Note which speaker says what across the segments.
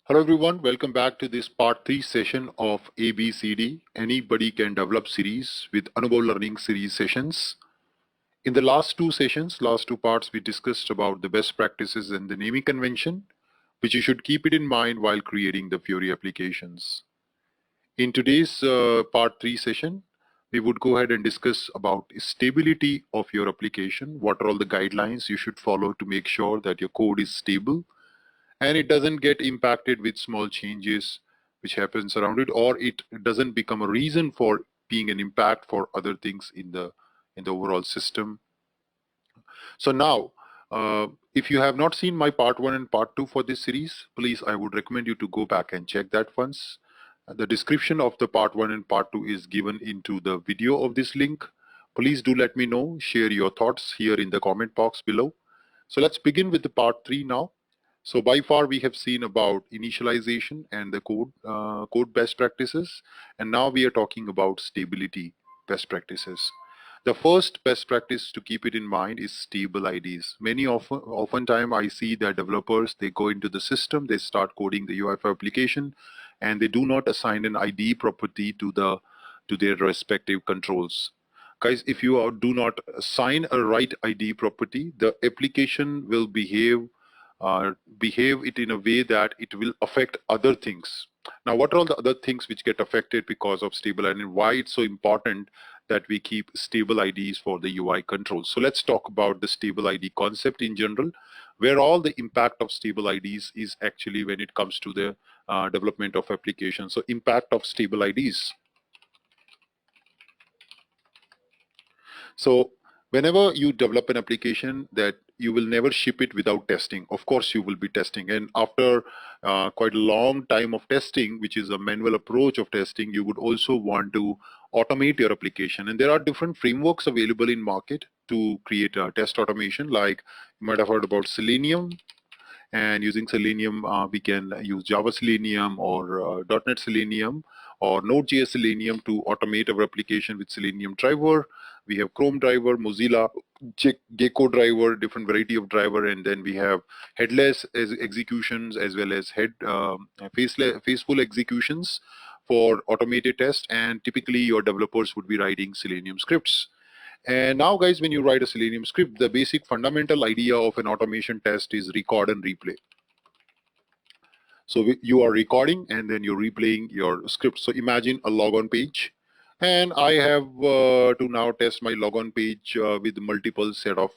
Speaker 1: Hello everyone, welcome back to this part 3 session of ABCD, Anybody Can Develop series with Anubhav Learning series sessions. In the last two sessions, last two parts, we discussed about the best practices and the naming convention, which you should keep it in mind while creating the Fiori applications. In today's part 3 session, we would go ahead and discuss about stability of your application. What are all the guidelines you should follow to make sure that your code is stable and it doesn't get impacted with small changes which happens around it, or it doesn't become a reason for being an impact for other things in the overall system. So now, if you have not seen my part 1 and part 2 for this series, please, I would recommend you to go back and check that once. The description of the part 1 and part 2 is given into the video of this link. Please do let me know, share your thoughts here in the comment box below. So let's begin with the part 3 now. So by far we have seen about initialization and the code best practices, and now we are talking about stability best practices. The first best practice to keep it in mind is stable IDs. Oftentimes I see that developers, they go into the system, they start coding the UI application, and they do not assign an ID property to their respective controls. Guys, if you do not assign a right ID property, the application will behave it in a way that it will affect other things. Now, what are all the other things which get affected because of stable ID, and why it's so important that we keep stable IDs for the UI controls? So let's talk about the stable ID concept in general, where all the impact of stable IDs is actually when it comes to the development of applications. So impact of stable IDs. So whenever you develop an application, that you will never ship it without testing. Of course, you will be testing. And after quite a long time of testing, which is a manual approach of testing, you would also want to automate your application. And there are different frameworks available in market to create test automation. Like you might have heard about Selenium. And using Selenium, we can use Java Selenium or .NET Selenium or Node.js Selenium to automate our application with Selenium driver. We have Chrome driver, Mozilla Gecko driver, different variety of driver, and then we have headless executions as well as faceful executions for automated test. And typically your developers would be writing Selenium scripts. And now, guys, when you write a Selenium script, the basic fundamental idea of an automation test is record and replay. So you are recording and then you're replaying your script. So imagine a logon page, and I have to now test my logon page with multiple set of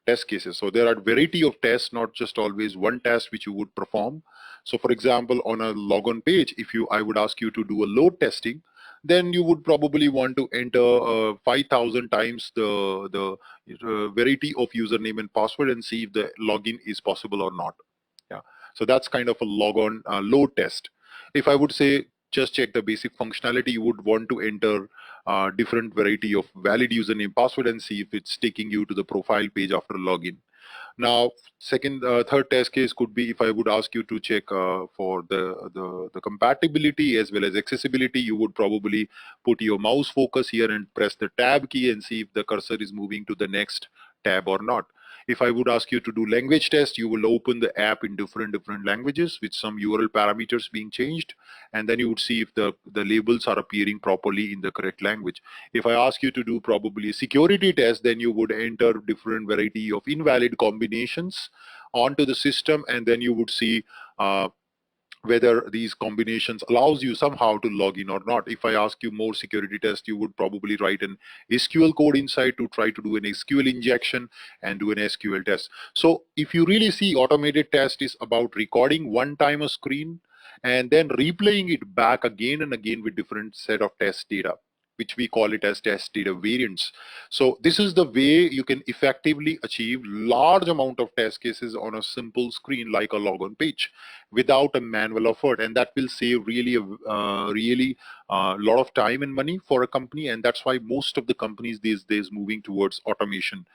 Speaker 1: test cases. So there are variety of tests, not just always one test which you would perform. So for example, on a logon page, if I would ask you to do a load testing, then you would probably want to enter 5,000 times the variety of username and password and see if the login is possible or not. Yeah. So that's kind of a logon load test. If I would say just check the basic functionality, you would want to enter different variety of valid username password and see if it's taking you to the profile page after login. Now, third test case could be if I would ask you to check for the compatibility as well as accessibility. You would probably put your mouse focus here and press the tab key and see if the cursor is moving to the next tab or not. If I would ask you to do language test, you will open the app in different languages with some URL parameters being changed, and then you would see if the labels are appearing properly in the correct language. If I ask you to do probably a security test, then you would enter different variety of invalid combinations onto the system, and then you would see whether these combinations allows you somehow to log in or not. If I ask you more security test, you would probably write an SQL code inside to try to do an SQL injection and do an SQL test. So if you really see, automated test is about recording one time a screen and then replaying it back again and again with different set of test data, which we call it as test data variants. So this is the way you can effectively achieve large amount of test cases on a simple screen like a logon page without a manual effort, and that will save really a lot of time and money for a company. And that's why most of the companies these days moving towards automation.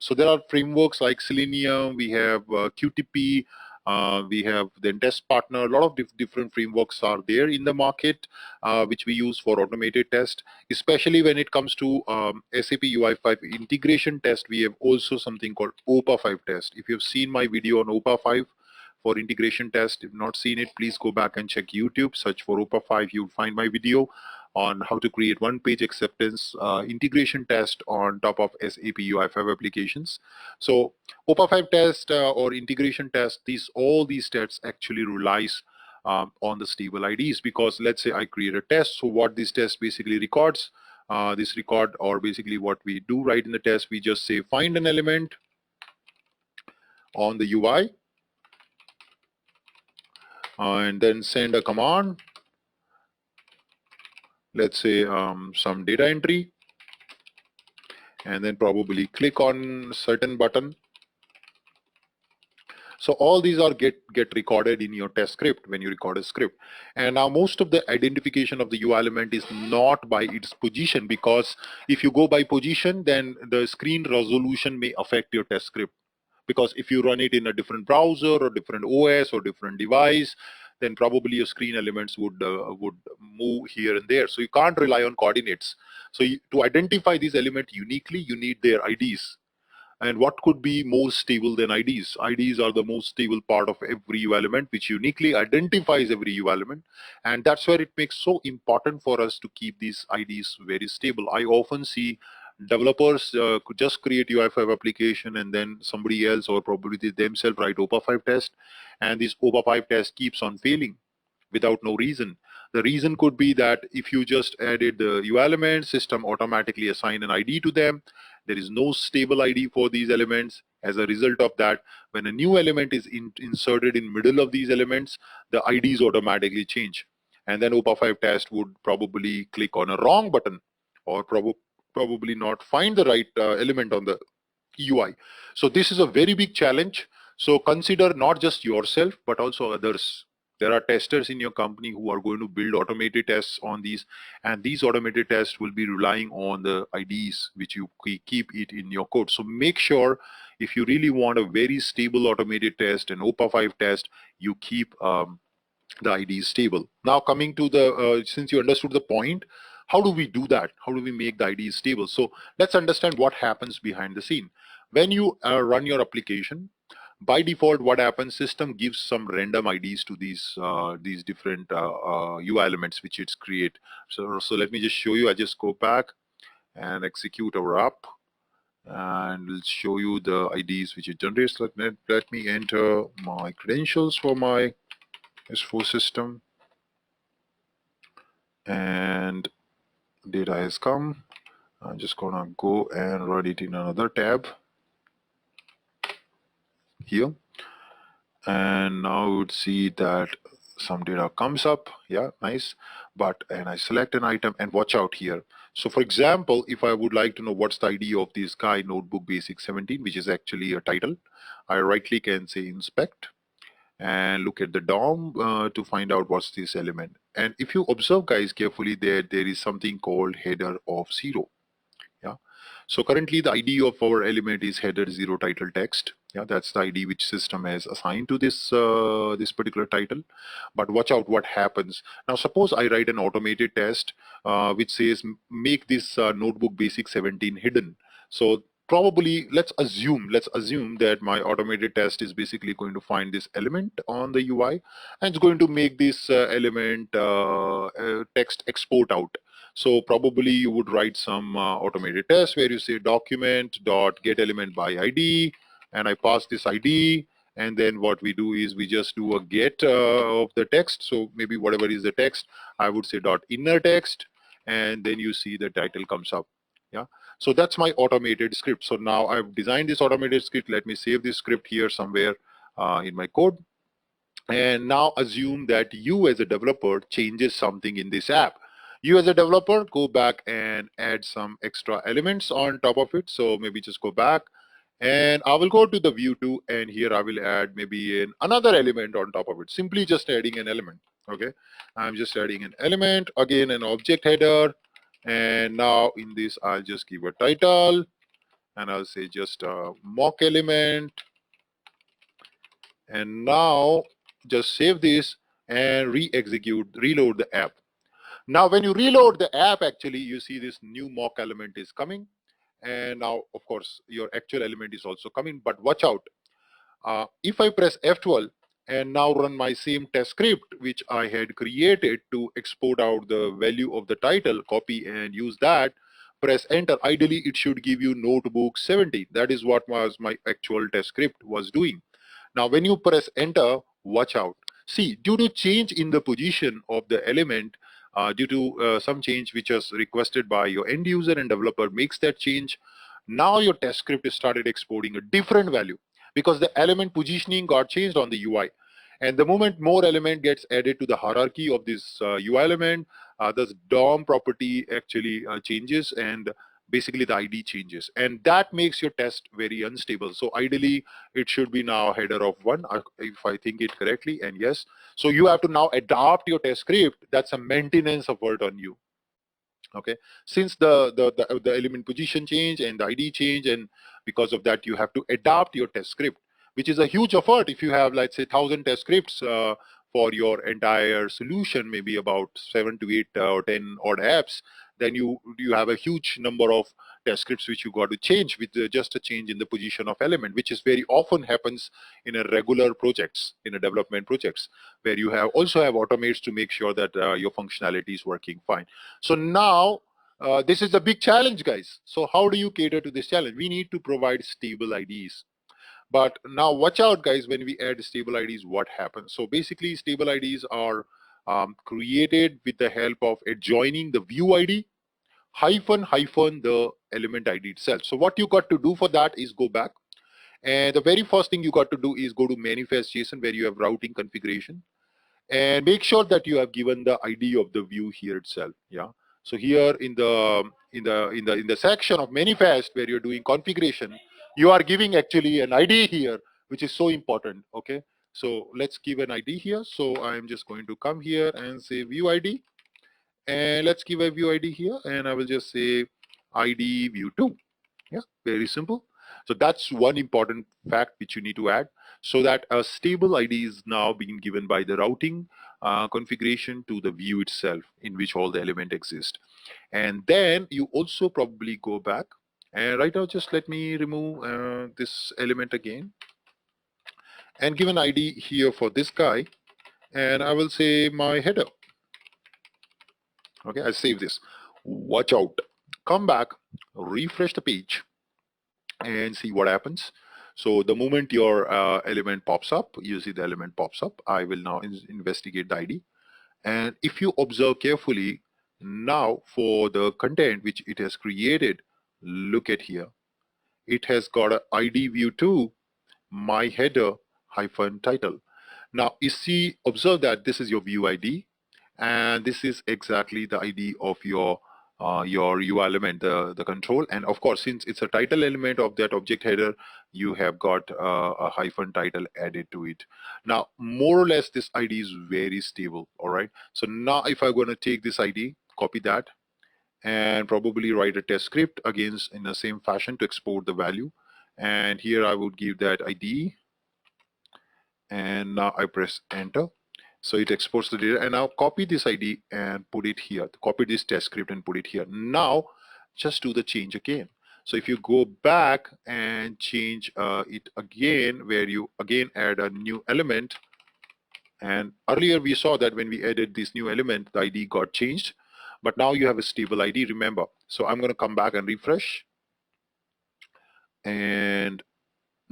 Speaker 1: So there are frameworks like Selenium, we have QTP, we have the test partner. A lot of different frameworks are there in the market which we use for automated test, especially when it comes to SAP UI5 integration test. We have also something called OPA 5 test. If you've seen my video on OPA 5, for integration test. If not seen it, please go back and check YouTube, search for OPA 5. You'll find my video on how to create one-page acceptance integration test on top of SAP UI5 applications. So OPA 5 test or integration test, all these tests actually relies on the stable IDs, because let's say I create a test. So what this test basically records, this record, or basically what we do right in the test, we just say find an element on the UI and then send a command, let's say some data entry, and then probably click on certain button. So all these are get recorded in your test script when you record a script. And now most of the identification of the UI element is not by its position, because if you go by position, then the screen resolution may affect your test script. Because if you run it in a different browser or different OS or different device, then probably your screen elements would move here and there. So you can't rely on coordinates. So to identify these elements uniquely, you need their IDs. And what could be more stable than IDs? IDs are the most stable part of every UI element, which uniquely identifies every UI element. And that's where it makes so important for us to keep these IDs very stable. I often see developers could just create UI5 application, and then somebody else or probably they themselves write OPA 5 test, and this OPA 5 test keeps on failing without no reason. The reason could be that if you just added the UI element, system automatically assign an ID to them. There is no stable ID for these elements. As a result of that, when a new element is inserted in middle of these elements, the IDs automatically change. And then OPA 5 test would probably click on a wrong button, or probably not find the right element on the UI. So this is a very big challenge. So consider not just yourself, but also others. There are testers in your company who are going to build automated tests on these, and these automated tests will be relying on the IDs which you keep it in your code. So make sure, if you really want a very stable automated test, an OPA 5 test, you keep the ID is stable. Now coming to the, since you understood the point, how do we do that? How do we make the ID stable? So let's understand what happens behind the scene. When you run your application, by default, what happens, system gives some random IDs to these different UI elements which it's create. So let me just show you. I just go back and execute our app, and we'll show you the IDs which it generates. Let me enter my credentials for my S4 system, and data has come. I'm just gonna go and run it in another tab here, and now you would see that some data comes up. Yeah, nice. And I select an item, and watch out here. So for example, if I would like to know what's the ID of this guy, notebook basic 17, which is actually a title, I right click and say inspect, and look at the DOM to find out what's this element. And if you observe guys carefully, there is something called header of 0. Yeah. So currently the ID of our element is header 0 title text. Yeah, that's the ID which system has assigned to this particular title. But watch out what happens. Now suppose I write an automated test which says make this notebook basic 17 hidden. So probably let's assume that my automated test is basically going to find this element on the UI, and it's going to make this element text export out. So probably you would write some automated test where you say document dot get element by ID, and I pass this ID, and then what we do is we just do a get of the text. So maybe whatever is the text, I would say dot inner text, and then you see the title comes up. Yeah. So that's my automated script. So now I've designed this automated script. Let me save this script here somewhere in my code. And now assume that you as a developer changes something in this app. You as a developer go back and add some extra elements on top of it. So maybe just go back, and I will go to the view 2, and here I will add maybe another element on top of it. Simply just adding an element. Okay, I'm just adding an element, again an object header, and now in this I'll just give a title, and I'll say just a mock element. And now just save this and re-execute, reload the app. Now when you reload the app, actually you see this new mock element is coming, and now of course your actual element is also coming. But watch out, if I press F12 and now run my same test script which I had created to export out the value of the title, copy and use that, press enter. Ideally it should give you notebook 70. That is what was my actual test script was doing. Now when you press enter, watch out. See, due to change in the position of the element, due to some change which was requested by your end user and developer makes that change, now your test script is started exporting a different value because the element positioning got changed on the UI. And the moment more element gets added to the hierarchy of this UI element, the DOM property actually changes, and basically the ID changes, and that makes your test very unstable. So ideally it should be now header of 1, if I think it correctly, and yes. So you have to now adapt your test script. That's a maintenance effort on you. Okay, since the element position change and the ID change, and because of that you have to adapt your test script, which is a huge effort. If you have, let's say, 1,000 test scripts for your entire solution, maybe about 7 to 8 or 10 odd apps, then you have a huge number of test scripts which you got to change with just a change in the position of element, which is very often happens in a regular projects, in a development projects, where you have also have automates to make sure that your functionality is working fine. So now this is a big challenge, guys. So how do you cater to this challenge? We need to provide stable IDs. But now watch out, guys, when we add stable IDs, what happens? So basically stable IDs are created with the help of adjoining the view ID hyphen hyphen the element ID itself. So what you got to do for that is go back. And the very first thing you got to do is go to manifest JSON where you have routing configuration, and make sure that you have given the ID of the view here itself. Yeah. So here in the section of manifest where you're doing configuration, you are giving actually an ID here, which is so important. Okay. So let's give an ID here. So I'm just going to come here and say view ID, and let's give a view ID here, and I will just say ID view 2. Yeah, very simple. So that's one important fact which you need to add, so that a stable ID is now being given by the routing configuration to the view itself in which all the element exist. And then you also probably go back, and right now just let me remove this element again and give an ID here for this guy, and I will say my header. Okay, I save this. Watch out. Come back, refresh the page, and see what happens. So the moment your element pops up, you see the element pops up. I will now investigate the ID. And if you observe carefully, now for the content which it has created, look at here. It has got a ID view 2, my header hyphen title. Now you see, observe that this is your view ID, and this is exactly the ID of your UI element, the control. And of course, since it's a title element of that object header, you have got a hyphen title added to it. Now, more or less, this ID is very stable. All right. So now, if I'm going to take this ID, copy that, and probably write a test script against in the same fashion to export the value. And here I would give that ID, and now I press enter. So it exports the data, and now copy this ID and put it here. Copy this test script and put it here. Now just do the change again. So if you go back and change it again, where you again add a new element, and earlier we saw that when we added this new element, the ID got changed, but now you have a stable ID, remember. So I'm going to come back and refresh, and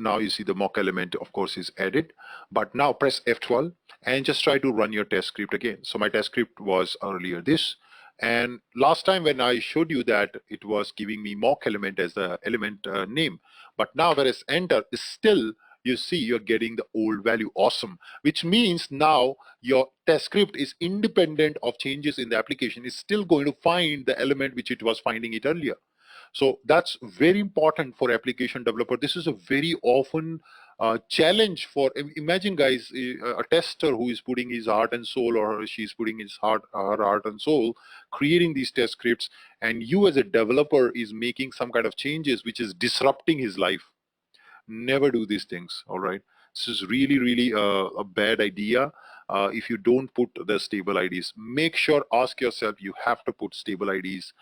Speaker 1: now you see the mock element, of course, is added. But now press F12 and just try to run your test script again. So my test script was earlier this. And last time when I showed you that, it was giving me mock element as the element name. But now whereas enter is still, you see you're getting the old value. Awesome. Which means now your test script is independent of changes in the application. It's still going to find the element which it was finding it earlier. So that's very important for application developer. This is a very often challenge for, imagine guys, a tester who is putting his heart and soul, or she's putting her heart and soul, creating these test scripts, and you as a developer is making some kind of changes which is disrupting his life. Never do these things. All right, this is really a bad idea. If you don't put the stable IDs, make sure, ask yourself, you have to put stable IDs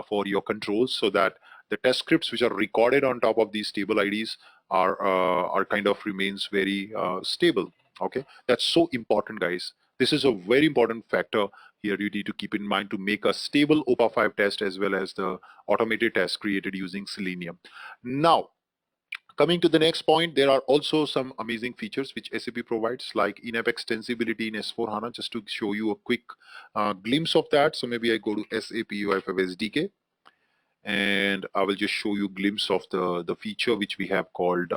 Speaker 1: for your controls, so that the test scripts which are recorded on top of these stable IDs are kind of remains very stable. Okay, that's so important, guys. This is a very important factor here you need to keep in mind to make a stable OPA 5 test as well as the automated test created using Selenium. Now, coming to the next point, there are also some amazing features which SAP provides, like in-app extensibility in S4HANA. Just to show you a quick glimpse of that. So maybe I go to SAP UI5 SDK, and I will just show you a glimpse of the feature which we have called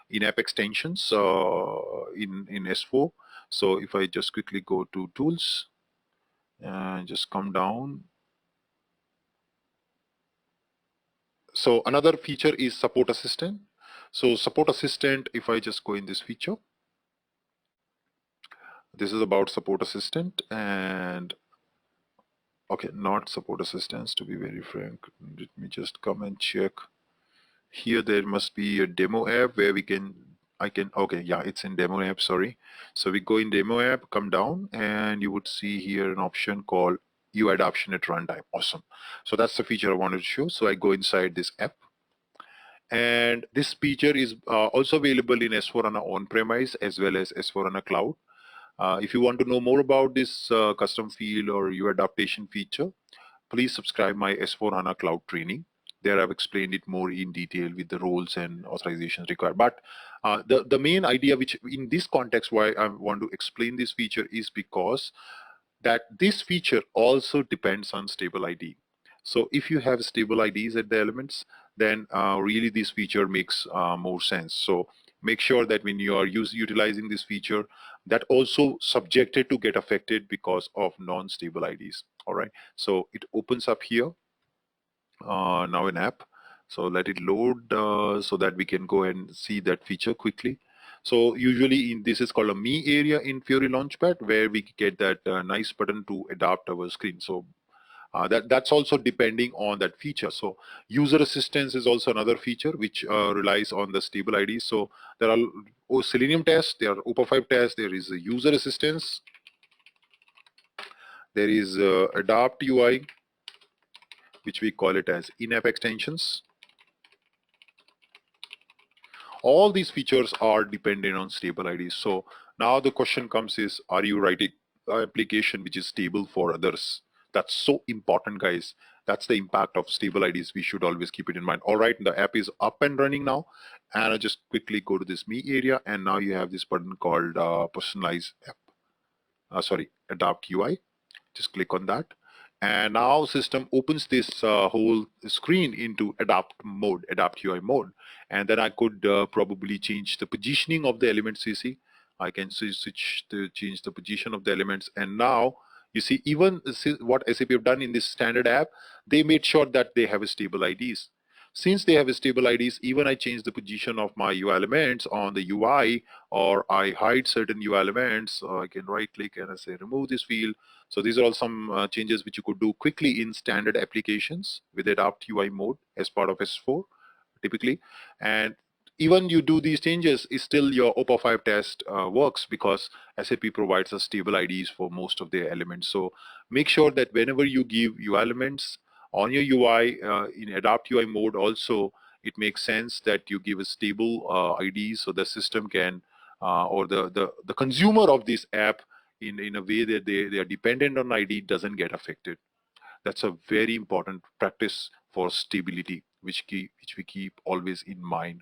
Speaker 1: in-app extensions in S4. So if I just quickly go to tools and just come down. So another feature is support assistant. So support assistant, if I just go in this feature, this is about support assistant, and okay, not support assistants, to be very frank. Let me just come and check. Here there must be a demo app where okay, yeah, it's in demo app, sorry. So we go in demo app, come down, and you would see here an option called UI adoption at runtime. Awesome. So that's the feature I wanted to show. So I go inside this app, and this feature is also available in S4HANA on-premise as well as S4HANA cloud. If you want to know more about this custom field or UI adaptation feature, please subscribe my S4HANA cloud training. There I've explained it more in detail with the roles and authorizations required. But the main idea, which in this context why I want to explain this feature, is because that this feature also depends on stable ID. So if you have stable IDs at the elements, then really this feature makes more sense. So make sure that when you are utilizing this feature, that also subjected to get affected because of non-stable IDs. All right, so it opens up here now in app. So let it load so that we can go and see that feature quickly. So usually this is called a me area in Fiori Launchpad, where we get that nice button to adapt our screen. So that's also depending on that feature. So user assistance is also another feature which relies on the stable ID. So there are Selenium tests, there are OPA 5 tests, there is a user assistance, there is adapt UI, which we call it as in-app extensions. All these features are dependent on stable IDs. So now the question comes is, are you writing an application which is stable for others? That's so important, guys. That's the impact of stable IDs. We should always keep it in mind. All right, the app is up and running now. And I just quickly go to this me area, and now you have this button called personalize app. Adapt UI. Just click on that, and now system opens this whole screen into adapt UI mode. And then I could probably change the positioning of the elements. You see, I can switch to change the position of the elements. And now you see, even what SAP have done in this standard app, they made sure that they have a stable IDs. Since they have a stable IDs, even I change the position of my UI elements on the UI, or I hide certain UI elements, I can right click and I say remove this field. So these are all some changes which you could do quickly in standard applications with adapt UI mode as part of S4 typically. And even you do these changes, is still your OPA 5 test works, because SAP provides us stable IDs for most of their elements. So make sure that whenever you give UI elements on your UI in adapt UI mode also, it makes sense that you give a stable ID, so the system can or the consumer of this app in a way that they are dependent on ID doesn't get affected. That's a very important practice for stability, which we keep always in mind.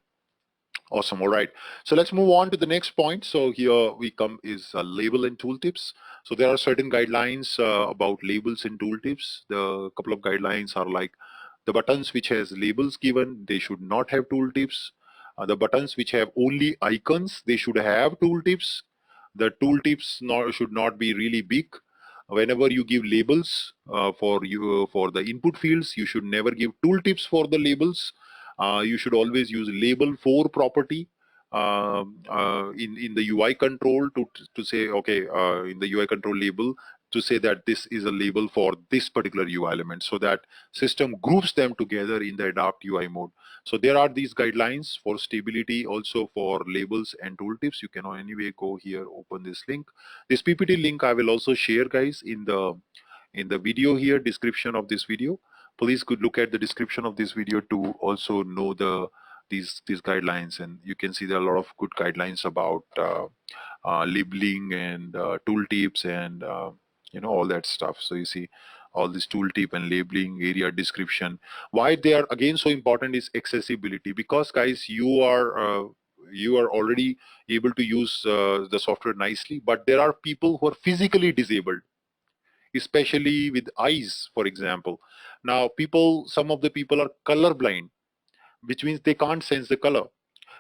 Speaker 1: Awesome. All right. So let's move on to the next point. So here we come is label and tooltips. So there are certain guidelines about labels and tooltips. The couple of guidelines are like the buttons which has labels given, they should not have tooltips. The buttons which have only icons, they should have tooltips. The tooltips should not be really big. Whenever you give labels for the input fields, you should never give tooltips for the labels. You should always use label for property in the UI control to say, okay, in the UI control label, to say that this is a label for this particular UI element, so that system groups them together in the adapt UI mode. So there are these guidelines for stability also for labels and tooltips. You can anyway go here, open this link. This PPT link I will also share, guys, in the video here, description of this video. Please could look at the description of this video to also know the these guidelines, and you can see there are a lot of good guidelines about labeling and tooltips and all that stuff. So you see all this tooltip and labeling, area description. Why they are again so important is accessibility, because guys, you are already able to use the software nicely, but there are people who are physically disabled, especially with eyes, for example. Now some of the people are color blind, which means they can't sense the color.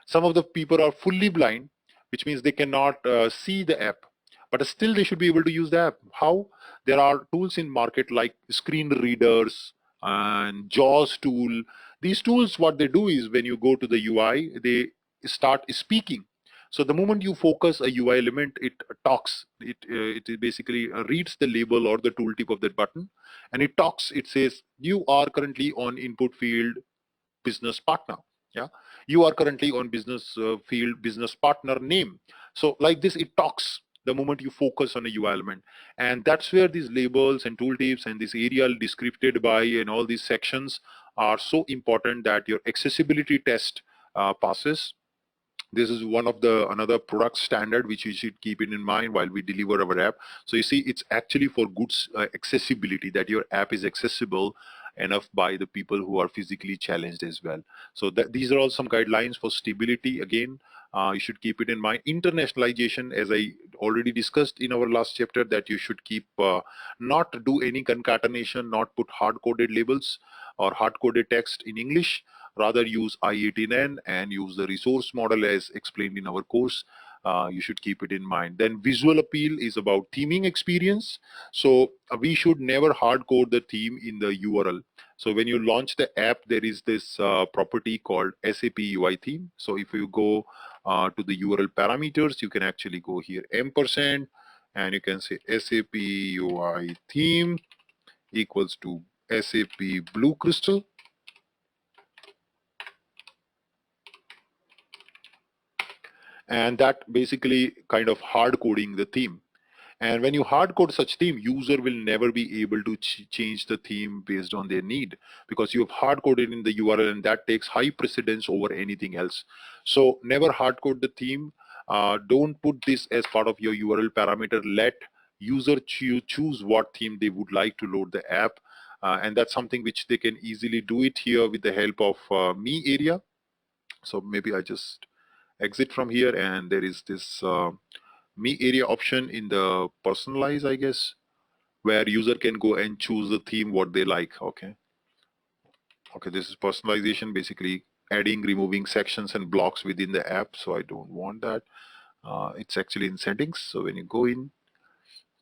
Speaker 1: Some of the people are fully blind, which means they cannot see the app, but still they should be able to use the app. How? There are tools in market like screen readers and JAWS tool. These tools, what they do is when you go to the UI, they start speaking. So the moment you focus a UI element, it talks. It basically reads the label or the tooltip of that button, and it talks. It says you are currently on input field business partner. Yeah, you are currently on business field business partner name. So like this, it talks the moment you focus on a UI element, and that's where these labels and tooltips and this area descripted by and all these sections are so important that your accessibility test passes. This is one of the another product standard which you should keep it in mind while we deliver our app. So you see, it's actually for goods accessibility, that your app is accessible enough by the people who are physically challenged as well. So these are all some guidelines for stability. Again, you should keep it in mind. Internationalization, as I already discussed in our last chapter, that you should keep not do any concatenation, not put hard-coded labels or hard-coded text in English. Rather use I18N and use the resource model as explained in our course. You should keep it in mind. Then visual appeal is about theming experience. So we should never hard code the theme in the URL. So when you launch the app, there is this property called SAP UI theme. So if you go to the URL parameters, you can actually go here ampersand, and you can say SAP UI theme equals to SAP Blue Crystal. And that basically kind of hard coding the theme. And when you hard code such theme, user will never be able to change the theme based on their need, because you have hard coded in the URL, and that takes high precedence over anything else. So never hard code the theme. Don't put this as part of your URL parameter. Let user choose what theme they would like to load the app. And that's something which they can easily do it here with the help of me area. So maybe I just exit from here, and there is this me area option in the personalize, I guess, where user can go and choose the theme what they like. Okay, this is personalization, basically adding, removing sections and blocks within the app. So I don't want that. It's actually in settings. So when you go in,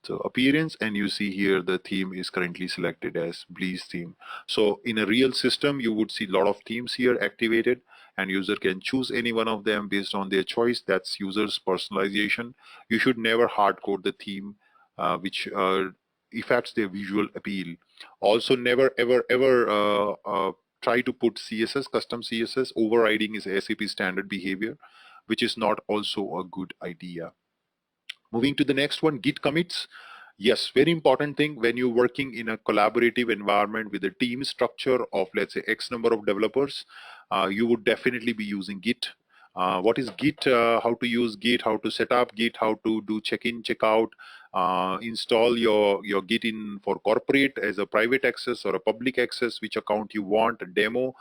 Speaker 1: so appearance, and you see here the theme is currently selected as Bleeze theme. So in a real system, you would see a lot of themes here activated, and user can choose any one of them based on their choice. That's user's personalization. You should never hard code the theme which affects their visual appeal. Also, never ever try to put CSS, custom CSS. Overriding is SAP standard behavior, which is not also a good idea. Moving to the next one, Git commits. Yes, very important thing when you're working in a collaborative environment with a team structure of, let's say, X number of developers, you would definitely be using Git. What is Git? How to use Git? How to set up Git? How to do check-in, check-out? Install your Git in for corporate as a private access or a public access, which account you want, a demo,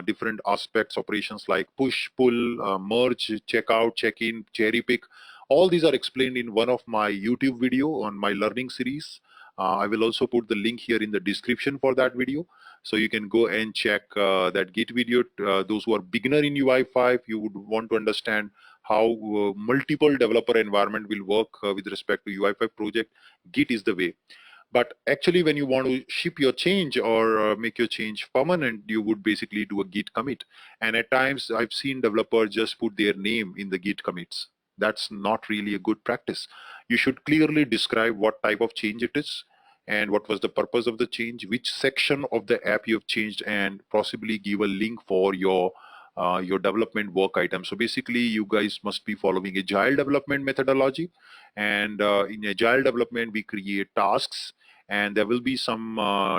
Speaker 1: different aspects, operations like push, pull, merge, checkout, check-in, cherry pick. All these are explained in one of my YouTube video on my learning series. I will also put the link here in the description for that video. So you can go and check that Git video. Those who are beginner in UI5, you would want to understand how multiple developer environment will work with respect to UI5 project. Git is the way. But actually, when you want to ship your change or make your change permanent, you would basically do a Git commit. And at times, I've seen developers just put their name in the Git commits. That's not really a good practice. You should clearly describe what type of change it is and what was the purpose of the change, which section of the app you have changed, and possibly give a link for your development work item. So basically, you guys must be following agile development methodology. And in agile development, we create tasks, and there will be some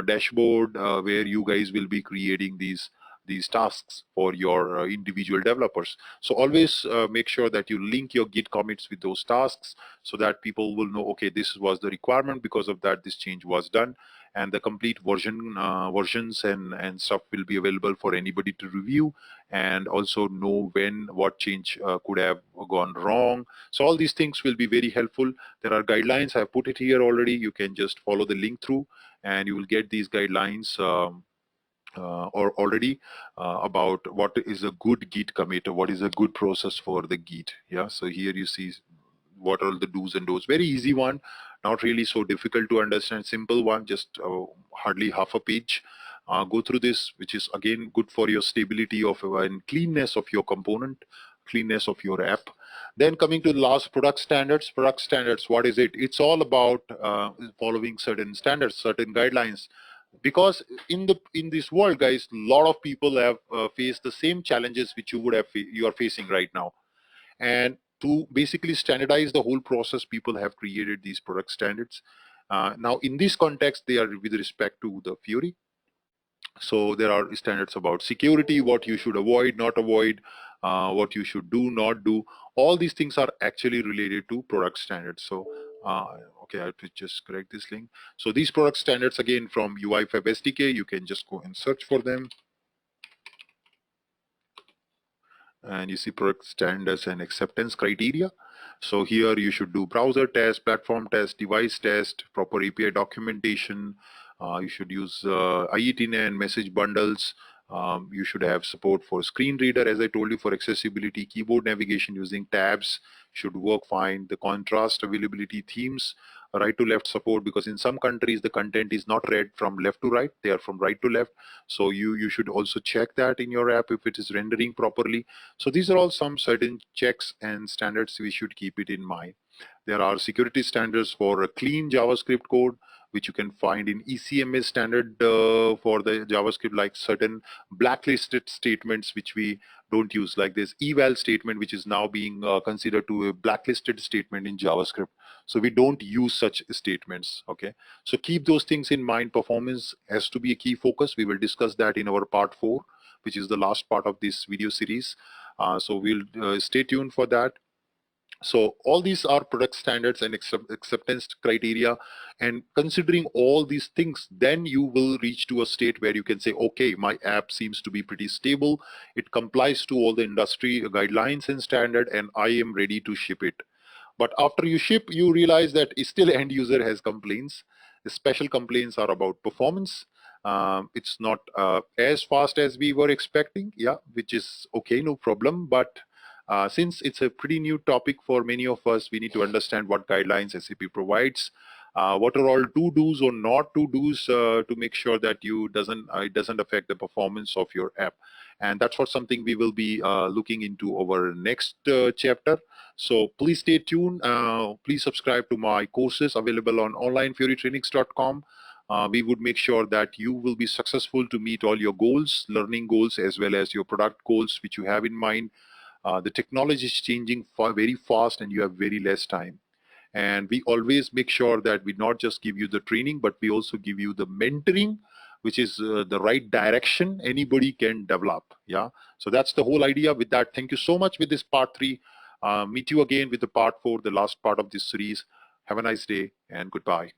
Speaker 1: dashboard where you guys will be creating these these tasks for your individual developers. So always make sure that you link your Git commits with those tasks so that people will know, okay, this was the requirement, because of that this change was done, and the complete versions and stuff will be available for anybody to review and also know when what change could have gone wrong. So all these things will be very helpful. There are guidelines. I put it here already. You can just follow the link through and you will get these guidelines or already about what is a good Git commit, or what is a good process for the Git. Yeah, so here you see what are the do's and don'ts. Very easy one, not really so difficult to understand, simple one, just hardly half a page. Go through this, which is again good for your stability of and cleanness of your component, cleanness of your app. Then coming to the last, product standards. Product standards, what is it? It's all about following certain standards, certain guidelines, because in this world, guys, a lot of people have faced the same challenges which you are facing right now. And to basically standardize the whole process, people have created these product standards. Now in this context, they are with respect to the Fiori. So there are standards about security, what you should avoid, not avoid, what you should do, not do. All these things are actually related to product standards. So okay, I have to just correct this link. So these product standards, again, from UI5 SDK, you can just go and search for them. And you see product standards and acceptance criteria. So here you should do browser test, platform test, device test, proper API documentation. You should use IETN and message bundles. You should have support for screen reader, as I told you, for accessibility, keyboard navigation using tabs should work fine. The contrast availability themes, right to left support, because in some countries the content is not read from left to right, they are from right to left. So you should also check that in your app if it is rendering properly. So these are all some certain checks and standards we should keep it in mind. There are security standards for a clean JavaScript code, which you can find in ECMS standard for the JavaScript, like certain blacklisted statements which we don't use, like this eval statement, which is now being considered to a blacklisted statement in JavaScript. So we don't use such statements. Okay, so keep those things in mind. Performance has to be a key focus. We will discuss that in our part 4, which is the last part of this video series. So we'll stay tuned for that. So all these are product standards and acceptance criteria, and considering all these things, then you will reach to a state where you can say, okay, my app seems to be pretty stable, it complies to all the industry guidelines and standard, and I am ready to ship it. But after you ship, you realize that still end user has complaints. The special complaints are about performance. It's not as fast as we were expecting, yeah, which is okay, no problem. But since it's a pretty new topic for many of us, we need to understand what guidelines SAP provides. What are all to-dos or not to-dos to make sure that it doesn't affect the performance of your app. And that's what something we will be looking into our next chapter. So please stay tuned. Please subscribe to my courses available on onlinefiorytrainings.com. We would make sure that you will be successful to meet all your goals, learning goals, as well as your product goals, which you have in mind. The technology is changing very fast and you have very less time. And we always make sure that we not just give you the training, but we also give you the mentoring, which is the right direction anybody can develop. Yeah, so that's the whole idea. With that, thank you so much with this part 3. Meet you again with the part 4, the last part of this series. Have a nice day and goodbye.